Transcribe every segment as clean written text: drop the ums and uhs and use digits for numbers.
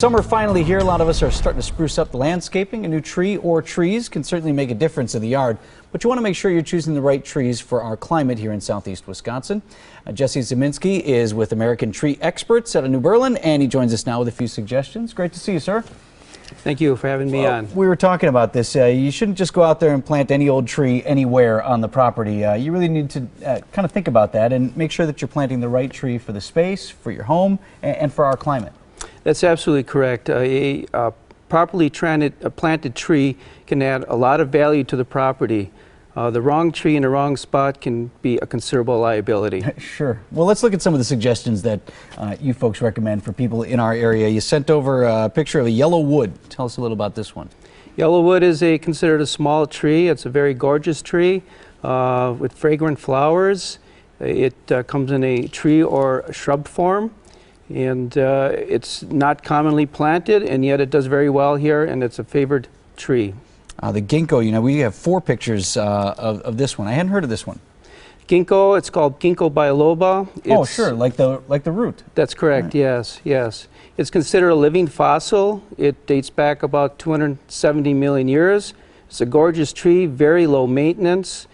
Summer finally here. A lot of us are starting to spruce up the landscaping. A new tree or trees can certainly make a difference in the yard, but you want to make sure you're choosing the right trees for our climate here in southeast Wisconsin. Jesse Zeminski is with American Tree Experts out of New Berlin, and he joins us now with a few suggestions. Great to see you, sir. Thank you for having me on. We were talking about this. You shouldn't just go out there and plant any old tree anywhere on the property. You really need to kind of think about that and make sure that you're planting the right tree for the space, for your home, and for our climate. That's absolutely correct. A properly planted tree can add a lot of value to the property. The wrong tree in the wrong spot can be a considerable liability. Sure. Well, let's look at some of the suggestions that you folks recommend for people in our area. You sent over a picture of a Yellowwood. Tell us a little about this one. Yellowwood is considered a small tree. It's a very gorgeous tree with fragrant flowers. It comes in a tree or a shrub form. And it's not commonly planted, and yet it does very well here, and it's a favored tree. The ginkgo, you know, we have 4 pictures of this one. I hadn't heard of this one. Ginkgo, it's called Ginkgo biloba. Oh, sure, like the root. That's correct, right. Yes. It's considered a living fossil. It dates back about 270 million years. It's a gorgeous tree, very low maintenance.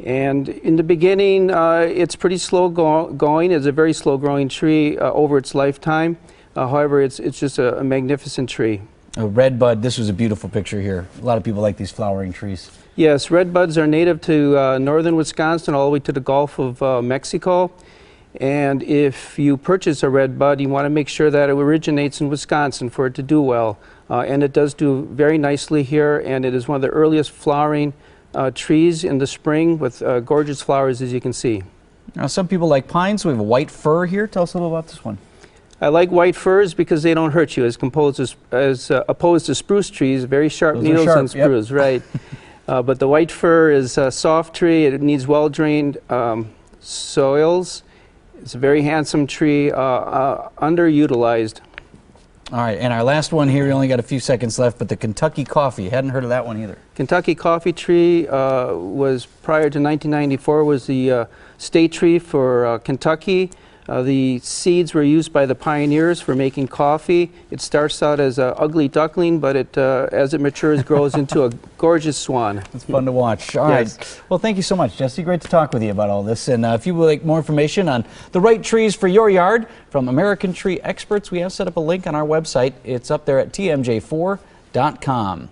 And in the beginning, it's pretty slow going. It's a very slow growing tree over its lifetime. However, it's just a magnificent tree. A red bud. This was a beautiful picture here. A lot of people like these flowering trees. Yes, red buds are native to northern Wisconsin all the way to the Gulf of Mexico. And if you purchase a red bud, you want to make sure that it originates in Wisconsin for it to do well. And it does do very nicely here, and it is one of the earliest flowering trees in the spring with gorgeous flowers, as you can see. Now, some people like pines. We have a white fir here. Tell us a little about this one. I like white firs because they don't hurt you, as opposed to spruce trees, very sharp needles on spruce, yep. Right. But the white fir is a soft tree. It needs well-drained soils. It's a very handsome tree, underutilized. All right, and our last one here, we only got a few seconds left, but the Kentucky coffee. Hadn't heard of that one either. Kentucky coffee tree was, prior to 1994, was the state tree for Kentucky. The seeds were used by the pioneers for making coffee. It starts out as an ugly duckling, but as it matures, grows into a gorgeous swan. It's fun to watch. All right. Well, thank you so much, Jesse. Great to talk with you about all this. And if you would like more information on the right trees for your yard from American Tree Experts, we have set up a link on our website. It's up there at WTMJ-TV.com.